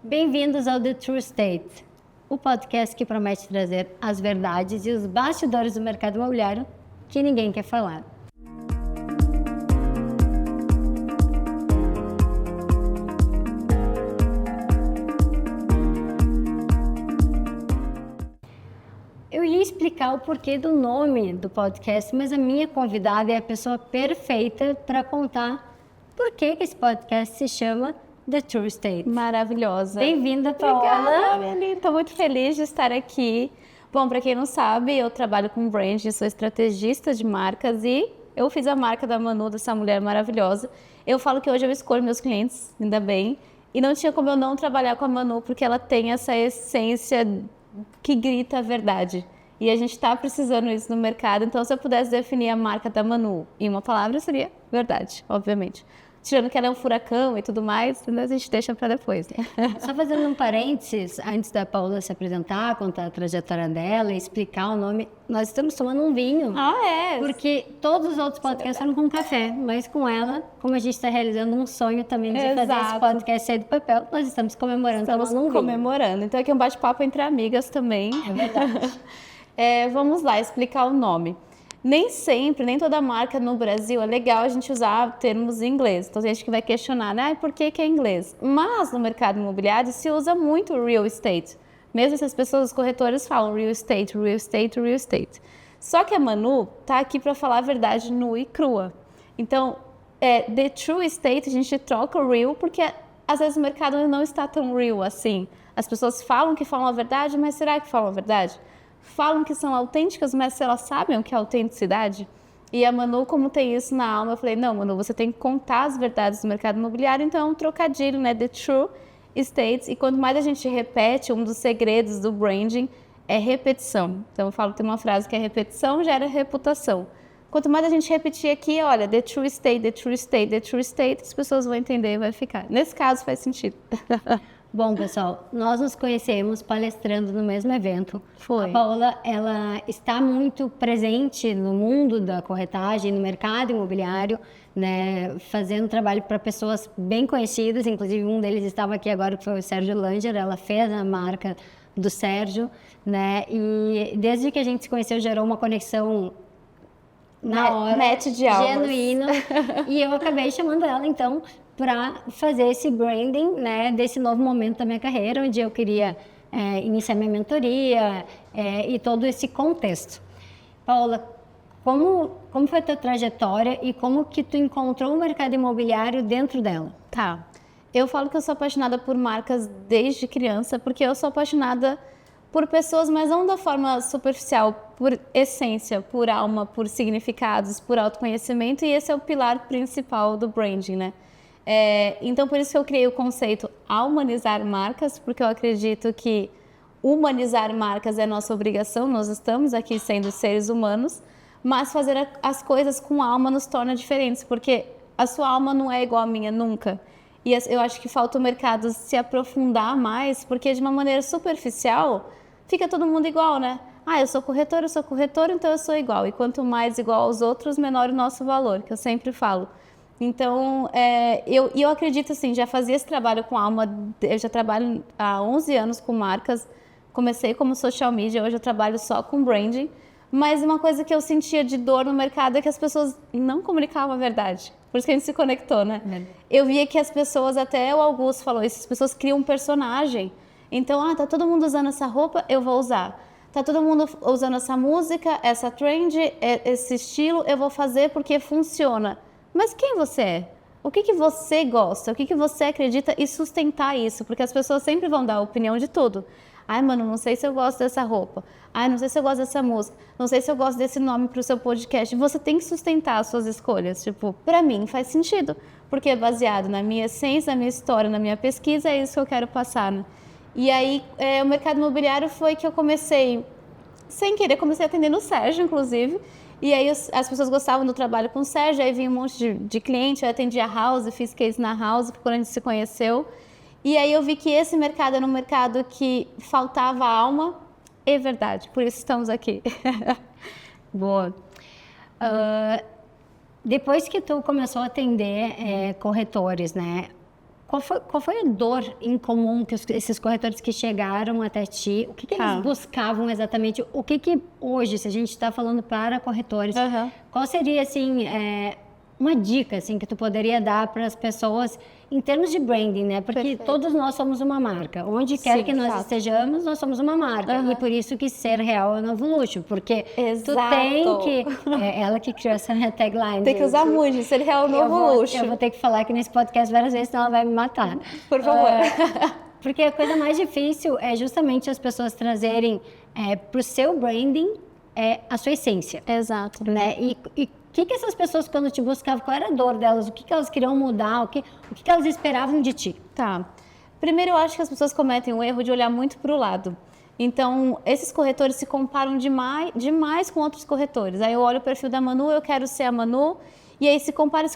Bem-vindos ao The True State, o podcast que promete trazer as verdades e os bastidores do mercado imobiliário que ninguém quer falar. Eu ia explicar o porquê do nome do podcast, mas a minha convidada é a pessoa perfeita para contar por que esse podcast se chama The True State. Maravilhosa. Bem-vinda, Paola. Obrigada, minha linda. Estou muito feliz de estar aqui. Bom, para quem não sabe, eu trabalho com branding, sou estrategista de marcas e eu fiz a marca da Manu, dessa mulher maravilhosa. Eu falo que hoje eu escolho meus clientes, ainda bem. E não tinha como eu não trabalhar com a Manu, porque ela tem essa essência que grita a verdade. E a gente está precisando isso no mercado. Então, se eu pudesse definir a marca da Manu em uma palavra, seria verdade, obviamente. Tirando que ela é um furacão e tudo mais, a gente deixa para depois. Só fazendo um parênteses, antes da Paola se apresentar, contar a trajetória dela e explicar o nome, nós estamos tomando um vinho. Ah, é? Porque todos os outros podcasts foram com café, mas com ela, como a gente está realizando um sonho também de fazer esse podcast sair do papel, nós estamos comemorando. Estamos comemorando. Então aqui é um bate-papo entre amigas também. É verdade. Vamos lá, explicar o nome. Nem sempre, nem toda marca no Brasil é legal a gente usar termos em inglês. Então, tem gente que vai questionar, né? Por que é inglês? Mas no mercado imobiliário se usa muito real estate. Mesmo essas pessoas, os corretores falam real estate, real estate, real estate. Só que a Manu tá aqui para falar a verdade nua e crua. Então, the true estate, a gente troca o real, porque às vezes o mercado não está tão real assim. As pessoas falam que falam a verdade, mas será que falam a verdade? Falam que são autênticas, mas se elas sabem o que é autenticidade? E a Manu, como tem isso na alma, eu falei, não, Manu, você tem que contar as verdades do mercado imobiliário, então é um trocadilho, né? The True Estates. E quanto mais a gente repete, um dos segredos do branding é repetição. Então eu falo que tem uma frase que é repetição gera reputação. Quanto mais a gente repetir aqui, olha, The True State, The True State, The True State, as pessoas vão entender e vai ficar. Nesse caso faz sentido. Bom, pessoal, nós nos conhecemos palestrando no mesmo evento. Foi. A Paola, ela está muito presente no mundo da corretagem, no mercado imobiliário, né, fazendo trabalho para pessoas bem conhecidas, inclusive um deles estava aqui agora, que foi o Sérgio Langer, ela fez a marca do Sérgio, né, e desde que a gente se conheceu gerou uma conexão na hora, match de almas. Genuíno, e eu acabei chamando ela, então, para fazer esse branding, né, desse novo momento da minha carreira, onde eu queria iniciar minha mentoria e todo esse contexto. Paola, como foi a tua trajetória e como que tu encontrou o mercado imobiliário dentro dela? Tá. Eu falo que eu sou apaixonada por marcas desde criança, porque eu sou apaixonada por pessoas, mas não da forma superficial, por essência, por alma, por significados, por autoconhecimento, e esse é o pilar principal do branding, né? Então, por isso que eu criei o conceito humanizar marcas, porque eu acredito que humanizar marcas é nossa obrigação, nós estamos aqui sendo seres humanos, mas fazer as coisas com alma nos torna diferentes, porque a sua alma não é igual à minha nunca. E eu acho que falta o mercado se aprofundar mais, porque de uma maneira superficial fica todo mundo igual, né? Ah, eu sou corretor, então eu sou igual. E quanto mais igual aos outros, menor o nosso valor, que eu sempre falo. Então, eu acredito assim, já fazia esse trabalho com alma, eu já trabalho há 11 anos com marcas, comecei como social media, hoje eu trabalho só com branding, mas uma coisa que eu sentia de dor no mercado é que as pessoas não comunicavam a verdade, por isso que a gente se conectou, né? Eu via que as pessoas, até o Augusto falou isso, as pessoas criam um personagem, então, tá todo mundo usando essa roupa, eu vou usar. Tá todo mundo usando essa música, essa trend, esse estilo, eu vou fazer porque funciona. Mas quem você é? O que você gosta? O que você acredita e sustentar isso? Porque as pessoas sempre vão dar a opinião de tudo. Ai, mano, não sei se eu gosto dessa roupa. Ai, não sei se eu gosto dessa música. Não sei se eu gosto desse nome pro seu podcast. Você tem que sustentar as suas escolhas. Tipo, pra mim faz sentido. Porque é baseado na minha essência, na minha história, na minha pesquisa, é isso que eu quero passar, né? E aí, o mercado imobiliário foi que eu comecei, sem querer, comecei atendendo o Sérgio, inclusive. E aí as pessoas gostavam do trabalho com o Sérgio, aí vinha um monte de cliente, eu atendia a House, fiz case na House, quando a gente se conheceu. E aí eu vi que esse mercado era um mercado que faltava alma e verdade, por isso estamos aqui. Boa. Depois que tu começou a atender corretores, né? Qual foi a dor em comum que esses corretores que chegaram até ti, o que eles buscavam exatamente? O que hoje, se a gente está falando para corretores, qual seria, assim, uma dica, assim, que tu poderia dar para as pessoas em termos de branding, né? Porque todos nós somos uma marca. Onde quer que nós estejamos, nós somos uma marca. E por isso que ser real é o novo luxo. Porque tu tem que... É ela que criou essa tagline. Tem que usar muito, ser real é o novo luxo. Eu vou ter que falar aqui nesse podcast várias vezes, senão ela vai me matar. Por favor. Porque a coisa mais difícil é justamente as pessoas trazerem para o seu branding a sua essência. Exato. Né? E o que essas pessoas, quando te buscavam, qual era a dor delas? O que elas queriam mudar? O que elas esperavam de ti? Tá. Primeiro, eu acho que as pessoas cometem o erro de olhar muito para o lado. Então, esses corretores se comparam demais com outros corretores. Aí eu olho o perfil da Manu, eu quero ser a Manu, e aí se compara.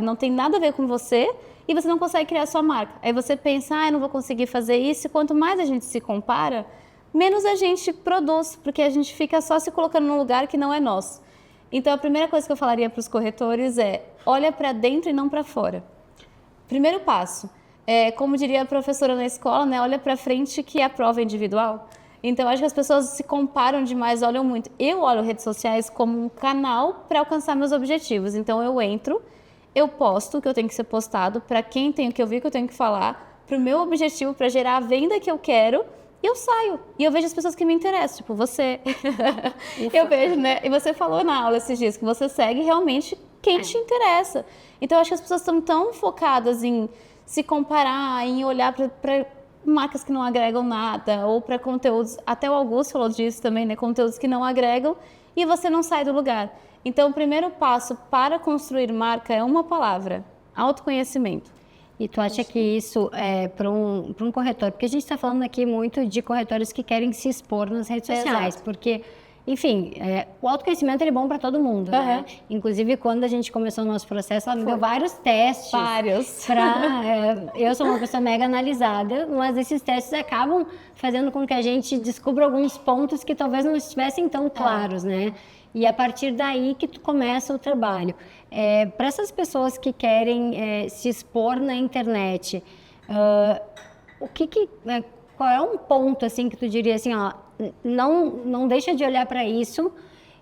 Não tem nada a ver com você e você não consegue criar a sua marca. Aí você pensa, eu não vou conseguir fazer isso. E quanto mais a gente se compara, menos a gente produz, porque a gente fica só se colocando num lugar que não é nosso. Então, a primeira coisa que eu falaria para os corretores é, olha para dentro e não para fora. Primeiro passo, como diria a professora na escola, né, olha para frente que a prova é individual. Então, acho que as pessoas se comparam demais, olham muito. Eu olho redes sociais como um canal para alcançar meus objetivos. Então, eu entro, eu posto o que eu tenho que ser postado, para quem tem o que eu vi que eu tenho que falar, para o meu objetivo, para gerar a venda que eu quero, e eu saio. E eu vejo as pessoas que me interessam, tipo você. Eu vejo, né? E você falou na aula esses dias que você segue realmente quem te interessa. Então, eu acho que as pessoas estão tão focadas em se comparar, em olhar para marcas que não agregam nada, ou para conteúdos, até o Augusto falou disso também, né? Conteúdos que não agregam e você não sai do lugar. Então, o primeiro passo para construir marca é uma palavra: autoconhecimento. E tu acha que isso é para um corretor? Porque a gente está falando aqui muito de corretores que querem se expor nas redes sociais, porque, enfim, o autoconhecimento ele é bom para todo mundo, né? Inclusive, quando a gente começou o nosso processo, ela me deu vários testes. Vários. Eu sou uma pessoa mega analisada, mas esses testes acabam fazendo com que a gente descubra alguns pontos que talvez não estivessem tão claros, né? E a partir daí que tu começa o trabalho. Para essas pessoas que querem se expor na internet, qual é um ponto assim que tu diria assim, ó, não deixa de olhar para isso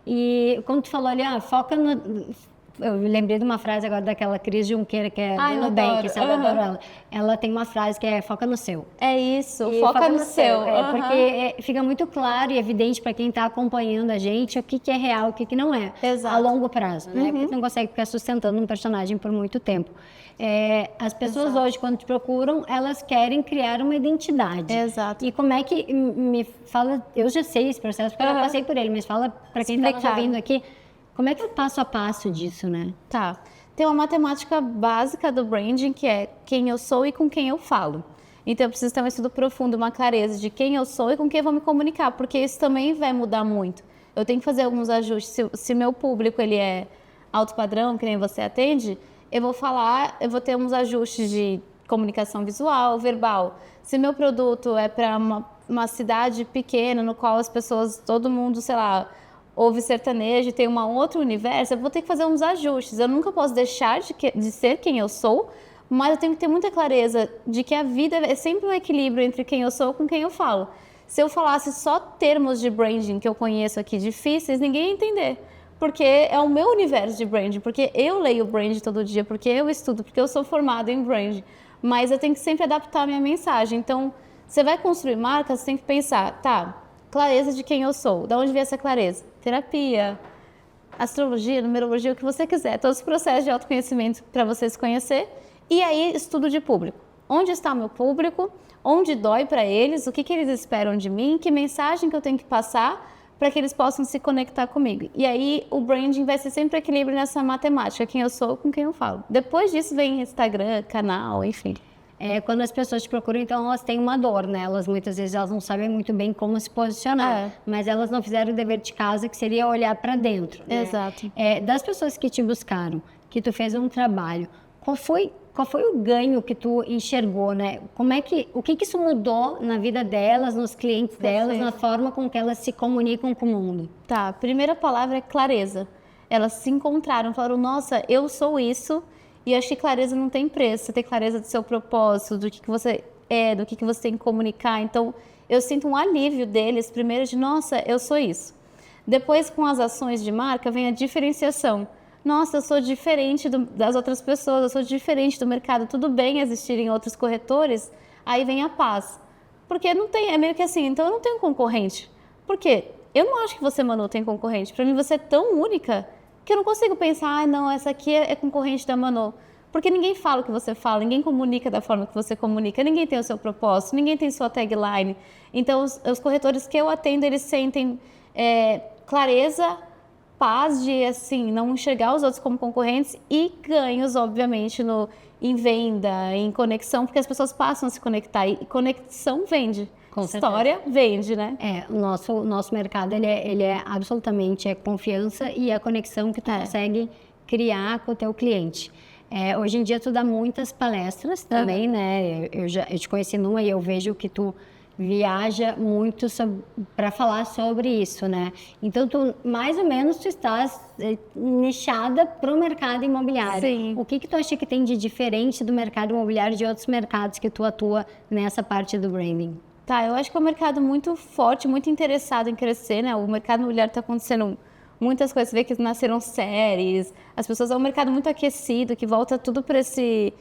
e como tu falou ali, foca no... Eu lembrei de uma frase agora daquela Cris Junqueira, que é do Nubank, sabe? Adoro ela. Ela tem uma frase que é foca no seu. É isso, foca no seu. Porque fica muito claro e evidente para quem está acompanhando a gente o que é real, o que não é. Exato. A longo prazo, né? Porque você não consegue ficar sustentando um personagem por muito tempo. As pessoas hoje, quando te procuram, elas querem criar uma identidade. Exato. E como é que... Me fala... Eu já sei esse processo, porque eu já passei por ele, mas fala para quem está nos ouvindo aqui... Como é que é o passo a passo disso, né? Tá. Tem uma matemática básica do branding, que é quem eu sou e com quem eu falo. Então, eu preciso ter um estudo profundo, uma clareza de quem eu sou e com quem eu vou me comunicar, porque isso também vai mudar muito. Eu tenho que fazer alguns ajustes. Se meu público ele é alto padrão, que nem você atende, eu vou ter uns ajustes de comunicação visual, verbal. Se meu produto é para uma cidade pequena, no qual as pessoas, todo mundo, sei lá... ouve sertanejo e tem um outro universo, eu vou ter que fazer uns ajustes. Eu nunca posso deixar de ser quem eu sou, mas eu tenho que ter muita clareza de que a vida é sempre um equilíbrio entre quem eu sou e com quem eu falo. Se eu falasse só termos de branding que eu conheço aqui difíceis, ninguém ia entender. Porque é o meu universo de branding, porque eu leio branding todo dia, porque eu estudo, porque eu sou formada em branding. Mas eu tenho que sempre adaptar a minha mensagem. Então, você vai construir marcas, você tem que pensar, clareza de quem eu sou. Da onde vem essa clareza? Terapia, astrologia, numerologia, o que você quiser. Todos os processos de autoconhecimento para você se conhecer. E aí, estudo de público. Onde está o meu público? Onde dói para eles? O que eles esperam de mim? Que mensagem que eu tenho que passar para que eles possam se conectar comigo? E aí, o branding vai ser sempre equilíbrio nessa matemática. Quem eu sou com quem eu falo. Depois disso, vem Instagram, canal, enfim. Quando as pessoas te procuram, então elas têm uma dor, né? Muitas vezes elas não sabem muito bem como se posicionar, mas elas não fizeram o dever de casa, que seria olhar para dentro. Né? Exato. Das pessoas que te buscaram, que tu fez um trabalho, qual foi o ganho que tu enxergou, né? O que isso mudou na vida delas, nos clientes delas, na forma com que elas se comunicam com o mundo? Tá, a primeira palavra é clareza. Elas se encontraram, falaram, nossa, eu sou isso. E eu acho que clareza não tem preço. Você tem clareza do seu propósito, do que você é, do que você tem que comunicar. Então, eu sinto um alívio deles, primeiro, de nossa, eu sou isso. Depois, com as ações de marca, vem a diferenciação. Nossa, eu sou diferente das outras pessoas, eu sou diferente do mercado. Tudo bem existirem outros corretores, aí vem a paz. Porque não tem, é meio que assim, então eu não tenho concorrente. Por quê? Eu não acho que você, Manu, tem concorrente. Para mim, você é tão única que eu não consigo pensar, não, essa aqui é concorrente da Manu. Porque ninguém fala o que você fala, ninguém comunica da forma que você comunica, ninguém tem o seu propósito, ninguém tem sua tagline. Então, os corretores que eu atendo, eles sentem clareza, paz de, assim, não enxergar os outros como concorrentes e ganhos, obviamente, em venda, em conexão, porque as pessoas passam a se conectar e conexão vende. Com História vende, né? O nosso mercado, ele é absolutamente confiança e a conexão que tu consegue criar com o teu cliente. Hoje em dia tu dá muitas palestras também, né? Eu te conheci numa e eu vejo que tu viaja muito para falar sobre isso, né? Então, mais ou menos, tu estás nichada para o mercado imobiliário. Sim. O que tu acha que tem de diferente do mercado imobiliário de outros mercados que tu atua nessa parte do branding? Tá, eu acho que é um mercado muito forte, muito interessado em crescer, né? O mercado imobiliário está acontecendo muitas coisas, você vê que nasceram séries, as pessoas, é um mercado muito aquecido, que volta tudo para esse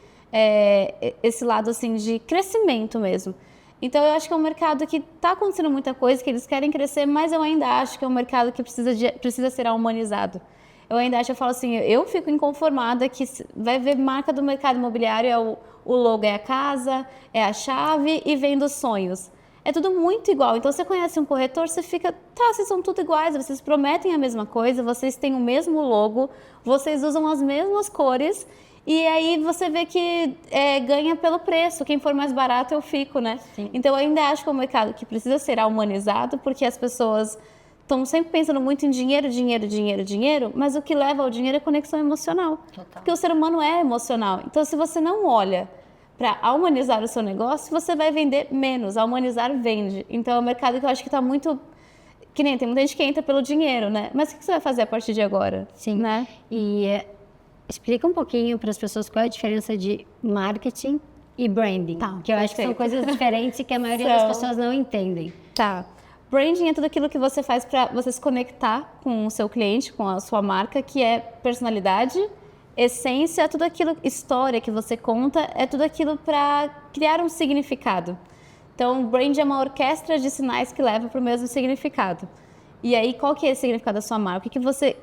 lado, assim, de crescimento mesmo. Então, eu acho que é um mercado que está acontecendo muita coisa, que eles querem crescer, mas eu ainda acho que é um mercado que precisa ser humanizado. Eu ainda acho, eu falo assim, eu fico inconformada que vai ver marca do mercado imobiliário, o logo é a casa, é a chave e vem dos sonhos. É tudo muito igual. Então, você conhece um corretor, você fica, tá, vocês são tudo iguais, vocês prometem a mesma coisa, vocês têm o mesmo logo, vocês usam as mesmas cores, e aí você vê que ganha pelo preço. Quem for mais barato, eu fico, né? Sim. Então, eu ainda acho que é um mercado que precisa ser humanizado, porque as pessoas estão sempre pensando muito em dinheiro, dinheiro, dinheiro, dinheiro, mas o que leva ao dinheiro é conexão emocional. Total. Porque o ser humano é emocional. Então, se você não olha para humanizar o seu negócio, você vai vender menos. A humanizar vende. Então, é um mercado que eu acho que está muito... Que nem tem muita gente que entra pelo dinheiro, né? Mas o que você vai fazer a partir de agora? Sim. Né? E explica um pouquinho para as pessoas qual é a diferença de marketing e branding. Tá, que eu acho que são coisas diferentes que a maioria das pessoas não entendem. Tá. Branding é tudo aquilo que você faz para você se conectar com o seu cliente, com a sua marca, que é personalidade, essência, é tudo aquilo, história que você conta, é tudo aquilo para criar um significado. Então, brand é uma orquestra de sinais que leva para o mesmo significado. E aí, qual que é o significado da sua marca?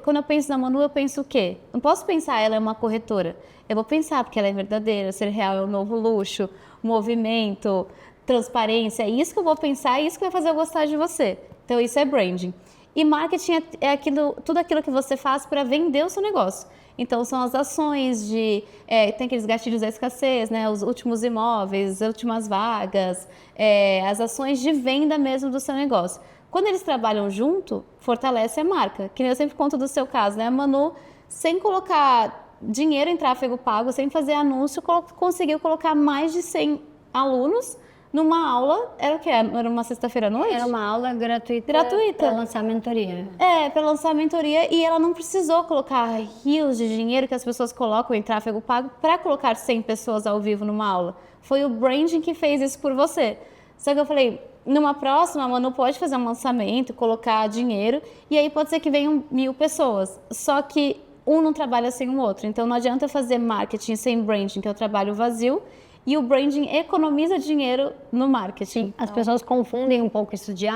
Quando eu penso na Manu, eu penso o quê? Não posso pensar ela é uma corretora. Eu vou pensar porque ela é verdadeira, ser real é um novo luxo, movimento, transparência. É isso que eu vou pensar, é isso que vai fazer eu gostar de você. Então, isso é branding. E marketing é tudo aquilo que você faz para vender o seu negócio. Então, são as ações tem aqueles gatilhos da escassez, né? Os últimos imóveis, as últimas vagas, as ações de venda mesmo do seu negócio. Quando eles trabalham junto, fortalece a marca. Que nem eu sempre conto do seu caso, né? A Manu, sem colocar dinheiro em tráfego pago, sem fazer anúncio, conseguiu colocar mais de 100 alunos numa aula. Era o quê? Era uma sexta-feira à noite? Era uma aula gratuita. Gratuita. Para lançar a mentoria. Para lançar a mentoria, e ela não precisou colocar rios de dinheiro que as pessoas colocam em tráfego pago para colocar 100 pessoas ao vivo numa aula. Foi o branding que fez isso por você. Só que eu falei, numa próxima, a Manu pode fazer um lançamento, colocar dinheiro, e aí pode ser que venham 1000 pessoas. Só que um não trabalha sem o outro. Então não adianta fazer marketing sem branding, que é o trabalho vazio, e o branding economiza dinheiro no marketing. As pessoas confundem um pouco isso de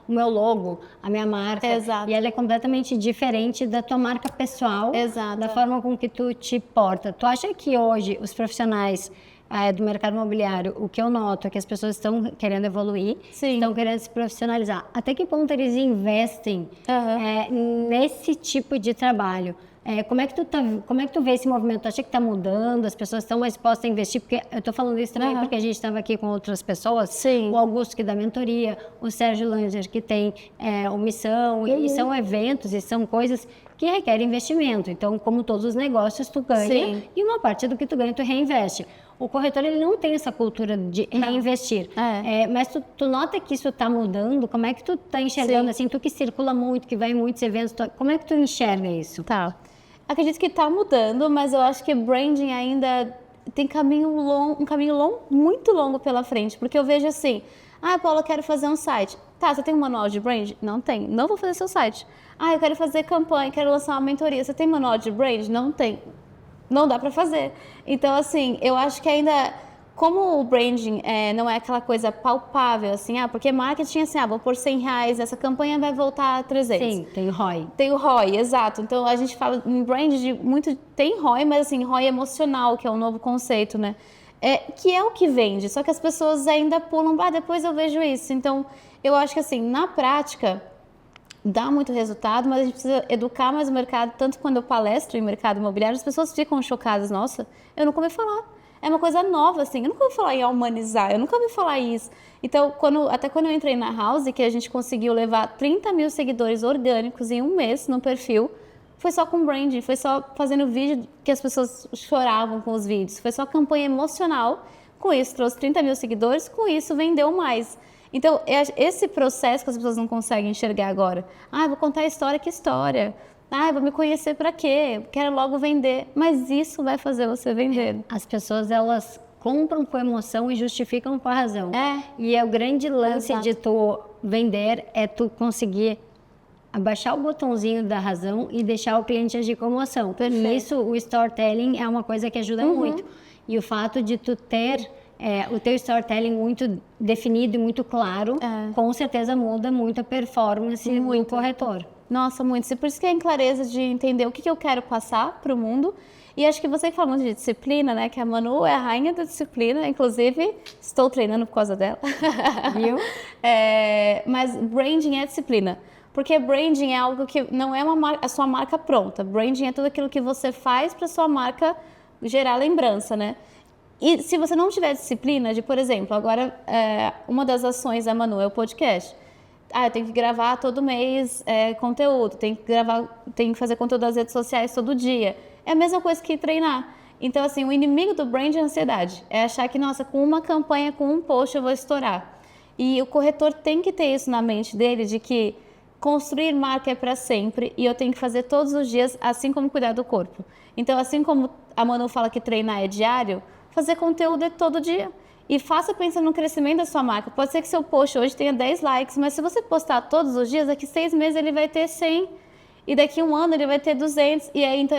o meu logo, a minha marca. Exato. E ela é completamente diferente da tua marca pessoal. Exato. Da forma com que tu te porta. Tu acha que hoje os profissionais do mercado imobiliário, o que eu noto é que as pessoas estão querendo evoluir, Sim. estão querendo se profissionalizar. Até que ponto eles investem nesse tipo de trabalho? Como é que tu vê esse movimento? Tu acha que está mudando? As pessoas estão mais dispostas a investir? Porque eu estou falando isso também porque a gente estava aqui com outras pessoas. Sim. O Augusto, que dá mentoria, o Sérgio Langer, que tem o Missão, e são eventos e são coisas que requerem investimento. Então, como todos os negócios, tu ganha. Sim. E uma parte do que tu ganha, tu reinveste. O corretor, ele não tem essa cultura de reinvestir. Mas tu nota que isso está mudando? Como é que tu está enxergando? Sim. Assim, tu que circula muito, que vai em muitos eventos, como é que tu enxerga isso? Tá. Acredito que está mudando, mas eu acho que branding ainda tem um caminho longo, muito longo pela frente, porque eu vejo assim, Paula, eu quero fazer um site. Tá, você tem um manual de brand? Não tem. Não vou fazer seu site. Eu quero fazer campanha, quero lançar uma mentoria. Você tem manual de brand? Não tem. Não dá para fazer. Então, assim, eu acho que ainda, como o branding não é aquela coisa palpável, assim, porque marketing, assim, vou pôr R$100, essa campanha vai voltar a 300. Sim, tem o ROI. Tem o ROI, exato. Então, a gente fala em brand de muito... Tem ROI, mas, assim, ROI emocional, que é um novo conceito, né? Que é o que vende, só que as pessoas ainda pulam, depois eu vejo isso. Então, eu acho que, assim, na prática, dá muito resultado, mas a gente precisa educar mais o mercado. Tanto quando eu palestro em mercado imobiliário, as pessoas ficam chocadas. Nossa, eu nunca ouvi falar. É uma coisa nova, assim. Eu nunca ouvi falar em humanizar, eu nunca ouvi falar isso. Então, até quando eu entrei na House, que a gente conseguiu levar 30 mil seguidores orgânicos em um mês no perfil, foi só com branding, foi só fazendo vídeo que as pessoas choravam com os vídeos. Foi só campanha emocional. Com isso, trouxe 30 mil seguidores, com isso, vendeu mais. Então, esse processo que as pessoas não conseguem enxergar agora. Vou contar a história, que história? Vou me conhecer para quê? Quero logo vender. Mas isso vai fazer você vender. As pessoas, elas compram com emoção e justificam com a razão. E o grande lance de tu vender é tu conseguir abaixar o botãozinho da razão e deixar o cliente agir com emoção. Perfeito. Nisso, o storytelling é uma coisa que ajuda muito. E o fato de tu ter o teu storytelling muito definido e muito claro, com certeza muda muito a performance do corretor. Nossa, muito. E por isso que é em clareza de entender o que eu quero passar para o mundo. E acho que você que fala muito de disciplina, né? Que a Manu é a rainha da disciplina. Inclusive, estou treinando por causa dela. Viu? Mas branding é disciplina. Porque branding é algo que não é a sua marca pronta. Branding é tudo aquilo que você faz para sua marca gerar lembrança, né? E se você não tiver disciplina de, por exemplo, agora uma das ações da Manu é o podcast. Eu tenho que gravar todo mês conteúdo, tenho que fazer conteúdo das redes sociais todo dia. É a mesma coisa que treinar. Então, assim, o inimigo do brand é a ansiedade. É achar que, nossa, com uma campanha, com um post eu vou estourar. E o corretor tem que ter isso na mente dele, de que construir marca é para sempre e eu tenho que fazer todos os dias, assim como cuidar do corpo. Então, assim como a Manu fala que treinar é diário, fazer conteúdo é todo dia. E faça pensando no crescimento da sua marca. Pode ser que seu post hoje tenha 10 likes, mas se você postar todos os dias, daqui 6 meses ele vai ter 100. E daqui 1 ano ele vai ter 200. E aí, então,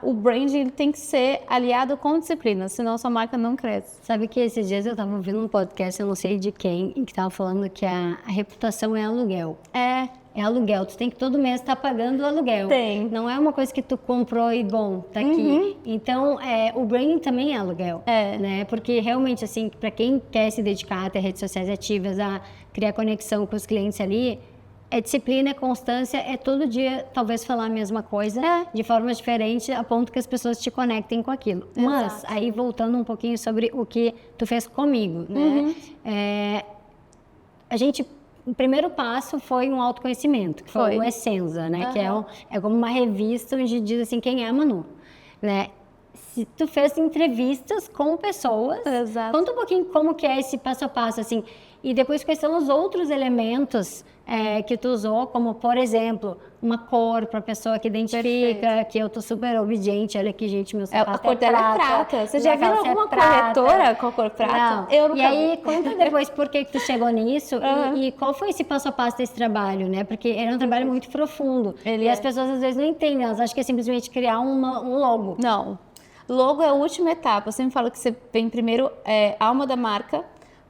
o branding tem que ser aliado com disciplina, senão a sua marca não cresce. Sabe que esses dias eu estava ouvindo um podcast, eu não sei de quem, em que estava falando que a reputação é aluguel. É aluguel, tu tem que todo mês estar pagando o aluguel. Tem. Não é uma coisa que tu comprou e, bom, tá aqui. Então, o branding também é aluguel. Né? Porque realmente, assim, para quem quer se dedicar a ter redes sociais ativas, a criar conexão com os clientes ali, é disciplina, é constância, é todo dia talvez falar a mesma coisa, de forma diferente, a ponto que as pessoas te conectem com aquilo. Exato. Mas, aí voltando um pouquinho sobre o que tu fez comigo, né? O primeiro passo foi um autoconhecimento, que foi o Essenza, né? Que é como uma revista onde diz assim, quem é a Manu, né? Se tu fez entrevistas com pessoas, conta um pouquinho como que é esse passo a passo, assim, e depois quais são os outros elementos que tu usou, como, por exemplo, uma cor para a pessoa que identifica que eu tô super obediente, olha aqui, gente, meu sapato a cor dela é prata. Você já viu alguma corretora com a cor prata? Não. Eu nunca vi. Aí, conta depois por que tu chegou nisso e qual foi esse passo a passo desse trabalho, né? Porque era um trabalho muito profundo. E as pessoas, às vezes, não entendem. Elas acham que é simplesmente criar um logo. Não. Logo é a última etapa. Eu sempre falo que você vem primeiro alma da marca,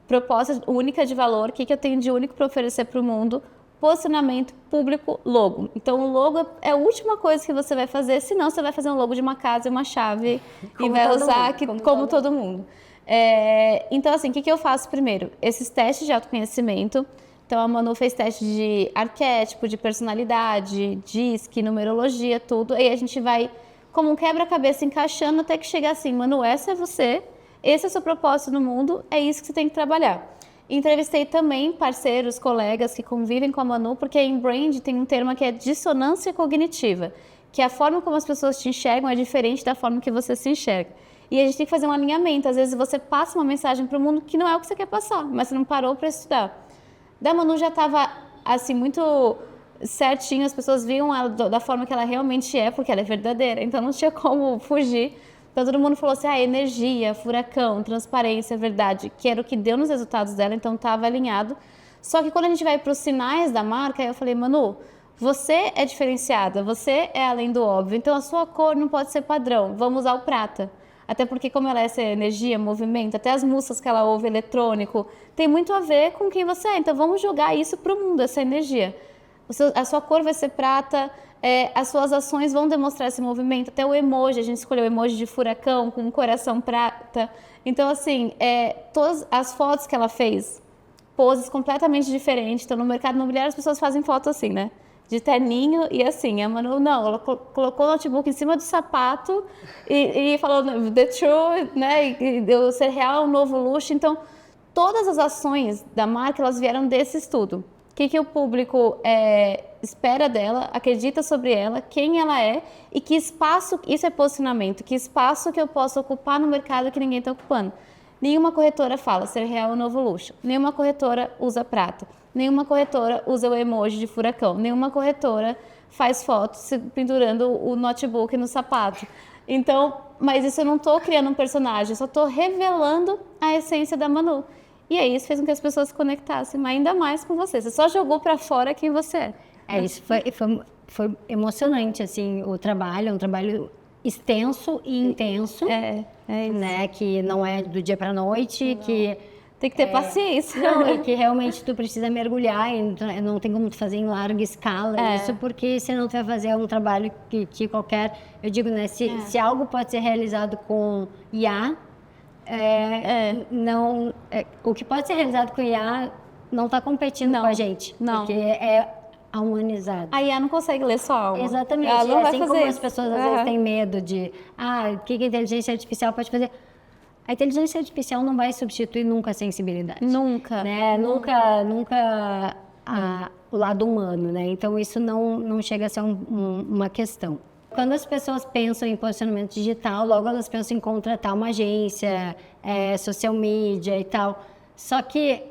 proposta única de valor, o que eu tenho de único para oferecer para o mundo, posicionamento público, logo. Então, o logo é a última coisa que você vai fazer, senão você vai fazer um logo de uma casa e uma chave e vai usar como todo mundo. Então, assim, o que eu faço primeiro? Esses testes de autoconhecimento. Então, a Manu fez teste de arquétipo, de personalidade, DISC, numerologia, tudo. Aí a gente vai, como um quebra-cabeça, encaixando até que chegar assim, Manu, essa é você, esse é o seu propósito no mundo, é isso que você tem que trabalhar. Entrevistei também parceiros, colegas que convivem com a Manu, porque em brand tem um termo que é dissonância cognitiva, que a forma como as pessoas te enxergam é diferente da forma que você se enxerga. E a gente tem que fazer um alinhamento. Às vezes você passa uma mensagem para o mundo que não é o que você quer passar, mas você não parou para estudar. Da Manu já estava assim, muito certinho, as pessoas viam ela da forma que ela realmente é, porque ela é verdadeira, então não tinha como fugir. Então todo mundo falou assim, energia, furacão, transparência, verdade, que era o que deu nos resultados dela, então estava alinhado. Só que quando a gente vai para os sinais da marca, eu falei, Manu, você é diferenciada, você é além do óbvio, então a sua cor não pode ser padrão, vamos usar o prata. Até porque como ela é essa energia, movimento, até as músicas que ela ouve eletrônico, tem muito a ver com quem você é. Então vamos jogar isso para o mundo, essa energia. A sua cor vai ser prata, as suas ações vão demonstrar esse movimento. Até o emoji, a gente escolheu o emoji de furacão com um coração prata. Então assim, todas as fotos que ela fez, poses completamente diferentes. Então no mercado imobiliário as pessoas fazem foto assim, né? De terninho e assim, a Manu não, ela colocou o notebook em cima do sapato e falou the true, né, e deu ser real, um novo luxo. Então, todas as ações da marca, elas vieram desse estudo. O que o público espera dela, acredita sobre ela, quem ela é e que espaço, isso é posicionamento, que espaço que eu posso ocupar no mercado que ninguém está ocupando. Nenhuma corretora fala ser real é um novo luxo, nenhuma corretora usa prata. Nenhuma corretora usa o emoji de furacão. Nenhuma corretora faz fotos pendurando o notebook no sapato. Então, mas isso eu não estou criando um personagem, eu só estou revelando a essência da Manu. E aí isso fez com que as pessoas se conectassem ainda mais com você. Você só jogou para fora quem você é. Isso foi emocionante, assim, o trabalho. É um trabalho extenso e intenso, né? Que não é do dia para a noite, não. Que... Tem que ter paciência. Não, é que realmente tu precisa mergulhar, e não tem como tu fazer em larga escala isso, porque senão tu vai fazer um trabalho que qualquer... Eu digo, né, se algo pode ser realizado com IA, não, o que pode ser realizado com IA não está competindo com a gente, porque é humanizado. A IA não consegue ler sua alma. Exatamente, ela não vai assim fazer como isso. As pessoas às vezes têm medo de, o que a inteligência artificial pode fazer... A inteligência artificial não vai substituir nunca a sensibilidade. Nunca. Né? Nunca o lado humano, né? Então, isso não chega a ser uma questão. Quando as pessoas pensam em posicionamento digital, logo elas pensam em contratar uma agência, social media e tal. Só que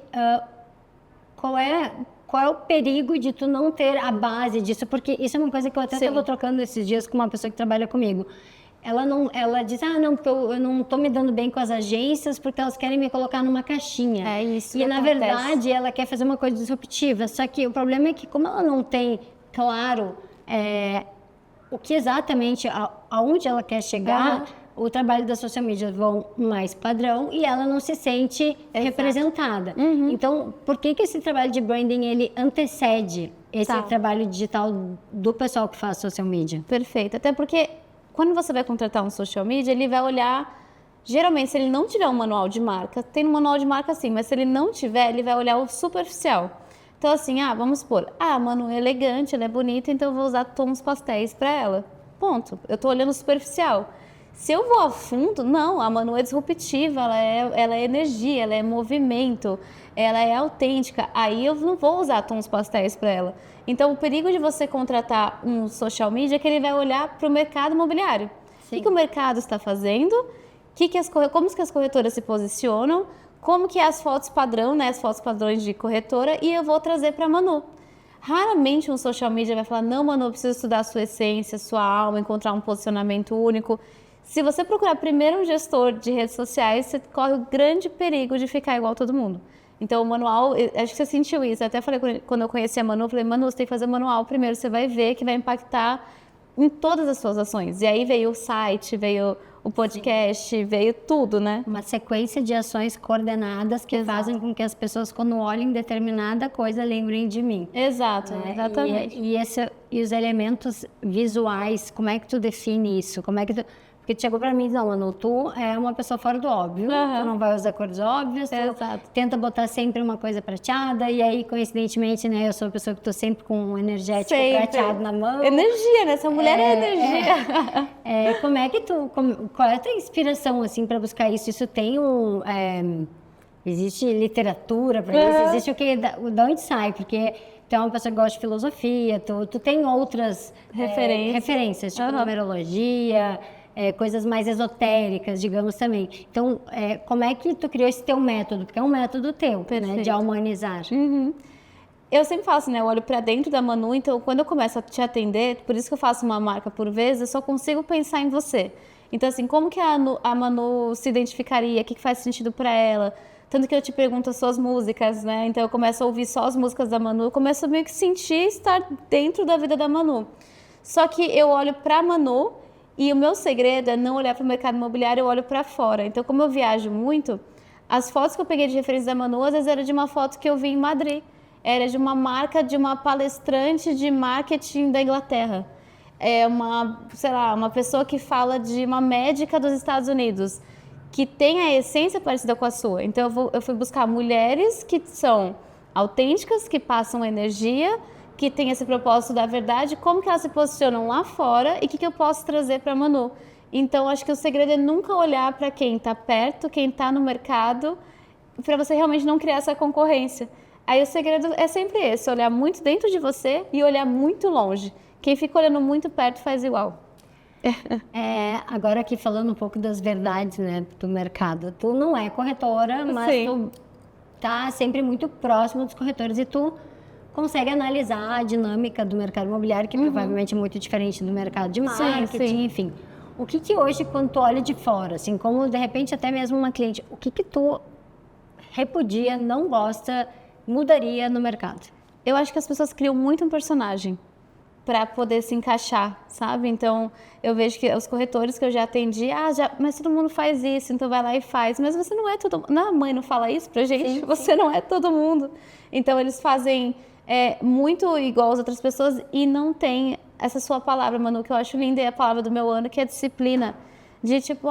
qual é o perigo de tu não ter a base disso? Porque isso é uma coisa que eu até estava trocando esses dias com uma pessoa que trabalha comigo. Ela diz, porque eu não estou me dando bem com as agências porque elas querem me colocar numa caixinha. É isso. E na verdade ela quer fazer uma coisa disruptiva. Só que o problema é que como ela não tem claro o que exatamente, aonde ela quer chegar, o trabalho da social media vão mais padrão e ela não se sente representada. Então, por que esse trabalho de branding ele antecede esse trabalho digital do pessoal que faz social media? Perfeito. Até porque quando você vai contratar um social media, ele vai olhar, geralmente, se ele não tiver um manual de marca, tem um manual de marca sim, mas se ele não tiver, ele vai olhar o superficial. Então, assim, vamos supor, a Manu é elegante, ela é bonita, então eu vou usar tons pastéis para ela. Ponto. Eu tô olhando o superficial. Se eu vou a fundo, não, a Manu é disruptiva, ela é energia, ela é movimento, ela é autêntica. Aí eu não vou usar tons pastéis para ela. Então, o perigo de você contratar um social media é que ele vai olhar para o mercado imobiliário. Sim. O que o mercado está fazendo, como que as corretoras se posicionam, como que é as fotos padrão, né, as fotos padrões de corretora, e eu vou trazer para a Manu. Raramente um social media vai falar, não, Manu, eu preciso estudar a sua essência, sua alma, encontrar um posicionamento único. Se você procurar primeiro um gestor de redes sociais, você corre o grande perigo de ficar igual a todo mundo. Então, o manual, acho que você sentiu isso. Eu até falei, quando eu conheci a Manu, eu falei, Manu, você tem que fazer o manual primeiro, você vai ver que vai impactar em todas as suas ações. E aí veio o site, veio o podcast, veio tudo, né? Uma sequência de ações coordenadas que fazem com que as pessoas, quando olhem determinada coisa, lembrem de mim. Exato, exatamente. E os elementos visuais, como é que tu define isso? Porque tu chegou pra mim e disse, não, Manu, tu é uma pessoa fora do óbvio, tu não vai usar cores óbvias, tu tenta botar sempre uma coisa prateada, e aí, coincidentemente, né, eu sou uma pessoa que tô sempre com um energético prateado na mão. Energia, né? Essa mulher é energia. Como é que qual é a tua inspiração, assim, pra buscar isso? Isso tem existe literatura pra isso? Existe o quê? Da onde sai? Porque tu é uma pessoa que gosta de filosofia, tu tem outras referências, tipo numerologia, coisas mais esotéricas, digamos também. Então, como é que tu criou esse teu método? Porque é um método teu, né, de humanizar. Eu sempre falo assim, né? Eu olho pra dentro da Manu, então quando eu começo a te atender, por isso que eu faço uma marca por vez, eu só consigo pensar em você. Então, assim, como que a Manu se identificaria? O que faz sentido pra ela? Tanto que eu te pergunto as suas músicas, né? Então eu começo a ouvir só as músicas da Manu, eu começo a meio que sentir estar dentro da vida da Manu. Só que eu olho pra Manu e o meu segredo é não olhar para o mercado imobiliário, eu olho pra fora. Então, como eu viajo muito, as fotos que eu peguei de referência da Manu, às vezes era de uma foto que eu vi em Madrid. Era de uma marca, de uma palestrante de marketing da Inglaterra. É uma, sei lá, uma pessoa que fala de uma médica dos Estados Unidos, que tem a essência parecida com a sua. Então, eu fui buscar mulheres que são autênticas, que passam energia, que têm esse propósito da verdade, como que elas se posicionam lá fora e o que eu posso trazer para a Manu. Então, acho que o segredo é nunca olhar para quem está perto, quem está no mercado, para você realmente não criar essa concorrência. Aí o segredo é sempre esse, olhar muito dentro de você e olhar muito longe. Quem fica olhando muito perto faz igual. Agora aqui falando um pouco das verdades, né, do mercado. Tu não é corretora, mas Sim. tu tá sempre muito próximo dos corretores e tu consegue analisar a dinâmica do mercado imobiliário, que provavelmente é muito diferente do mercado de marketing, enfim. O que hoje, quando tu olha de fora, assim, como de repente até mesmo uma cliente, o que tu repudia, não gosta, mudaria no mercado? Eu acho que as pessoas criam muito um personagem para poder se encaixar, sabe? Então, eu vejo que os corretores que eu já atendi, mas todo mundo faz isso, então vai lá e faz. Mas você não é todo mundo. Não, a mãe não fala isso pra gente? Você não é todo mundo. Então, eles fazem muito igual às outras pessoas e não tem essa sua palavra, Manu, que eu acho linda, é a palavra do meu ano, que é disciplina. De tipo,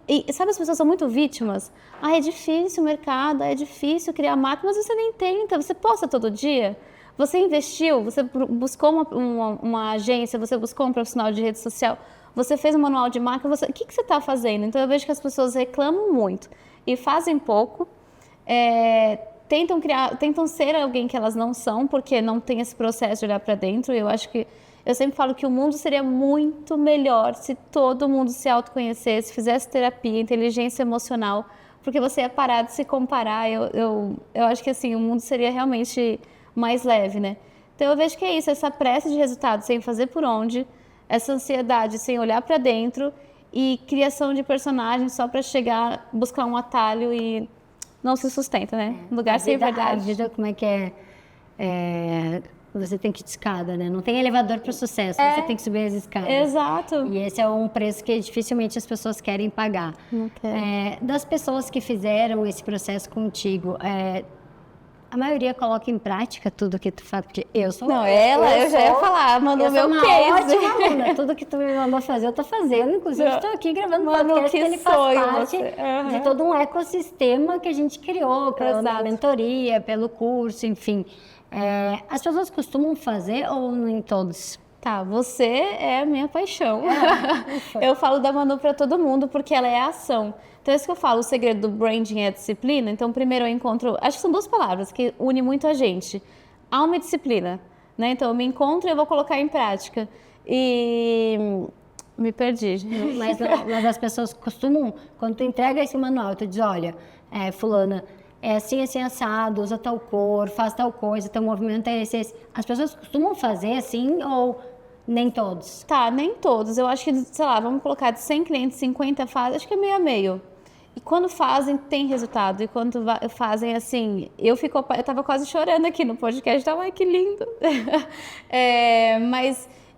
e sabe, as pessoas são muito vítimas. É difícil o mercado, é difícil criar marca, mas você nem tenta, você posta todo dia. Você investiu, você buscou uma agência, você buscou um profissional de rede social, você fez um manual de marca, o que você está fazendo? Então eu vejo que as pessoas reclamam muito e fazem pouco, tentam ser alguém que elas não são, porque não tem esse processo de olhar para dentro. Eu sempre falo que o mundo seria muito melhor se todo mundo se autoconhecesse, fizesse terapia, inteligência emocional, porque você ia parar de se comparar. Eu acho que assim, o mundo seria realmente mais leve, né? Então eu vejo que é isso, essa pressa de resultado sem fazer por onde, essa ansiedade sem olhar para dentro e criação de personagens só para chegar, buscar um atalho e não se sustenta, né? Lugar sem verdade. A vida, como é que é? Você tem que ir de escada, né? Não tem elevador para o sucesso, você tem que subir as escadas. Exato. E esse é um preço que dificilmente as pessoas querem pagar. Não quer. Das pessoas que fizeram esse processo contigo, a maioria coloca em prática tudo que tu faz, porque eu sou... Não, eu já ia falar, mandou meu case. Eu sou uma ótima aluna, tudo que tu me mandou fazer, eu tô fazendo, inclusive estou aqui gravando podcast, que ele faz parte de todo um ecossistema que a gente criou, pela mentoria, pelo curso, enfim. As pessoas costumam fazer ou nem todos? Tá, você é a minha paixão. Eu falo da Manu para todo mundo porque ela é a ação. Então, é isso que eu falo, o segredo do branding é a disciplina. Então, primeiro eu encontro, acho que são duas palavras que unem muito a gente. Alma e disciplina, né? Então, eu me encontro e eu vou colocar em prática. E me perdi. Mas as pessoas costumam, quando tu entrega esse manual, tu diz, olha, fulana, é assim, assim, assado, usa tal cor, faz tal coisa, teu movimento é esse. As pessoas costumam fazer assim ou nem todos? Tá, nem todos. Eu acho que, sei lá, vamos colocar de 100 clientes, 50 fazem, acho que é meio a meio. E quando fazem, tem resultado. E quando fazem, assim, eu tava quase chorando aqui no podcast, tava, ai, que lindo.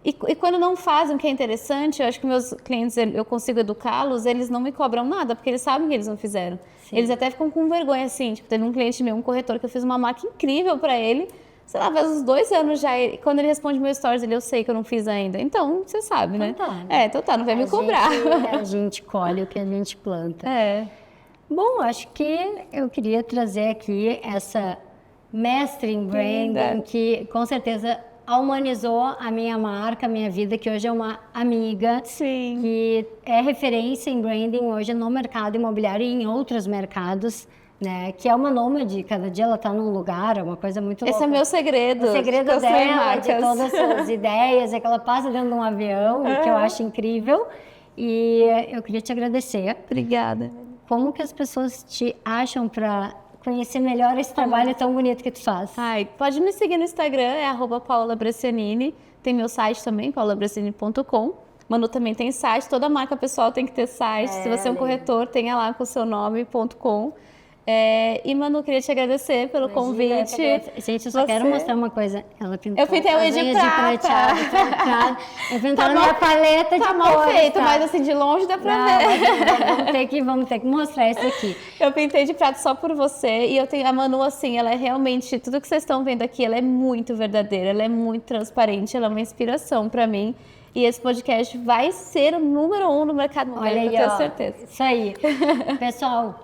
E quando não fazem, o que é interessante, eu acho que meus clientes, eu consigo educá-los, eles não me cobram nada, porque eles sabem que eles não fizeram. Sim. Eles até ficam com vergonha, assim, tipo, teve um cliente meu, um corretor, que eu fiz uma marca incrível pra ele, sei lá, faz uns 2 anos já, quando ele responde meus stories, eu sei que eu não fiz ainda. Então, você sabe, né? Então tá, não vai me cobrar. A gente colhe o que a gente planta. Bom, acho que eu queria trazer aqui essa mestre em branding, que com certeza humanizou a minha marca, a minha vida, que hoje é uma amiga. Sim. Que é referência em branding hoje no mercado imobiliário e em outros mercados. Né, que é uma nômade, cada dia ela tá num lugar, é uma coisa muito louca. Esse é meu segredo. O segredo dela, de todas as suas ideias, é que ela passa dentro de um avião, o que eu acho incrível. E eu queria te agradecer. Obrigada. Como que as pessoas te acham conhecer melhor esse trabalho tão bonito que tu faz. Ai, pode me seguir no Instagram, é @paulabrescianini. Tem meu site também, paulabrescianini.com. Manu também tem site, toda marca pessoal tem que ter site. Se você é um corretor, tenha lá com o seu nome.com. E Manu, queria te agradecer pelo convite. Gente, eu só quero mostrar uma coisa. Ela pintou Eu pintei unha de prata. Eu pintei na minha paleta de Tá mal cores, feito, tá? mas assim, de longe dá pra ver. Vamos ter que mostrar isso aqui. Eu pintei de prata só por você. E eu tenho a Manu, assim, ela é realmente... Tudo que vocês estão vendo aqui, ela é muito verdadeira. Ela é muito transparente. Ela é uma inspiração pra mim. E esse podcast vai ser o número 1 no mercado imobiliário, eu tenho certeza. Isso aí. Pessoal,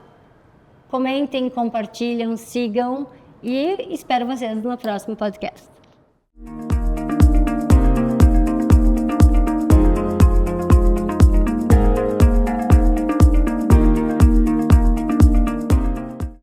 comentem, compartilham, sigam e espero vocês no próximo podcast.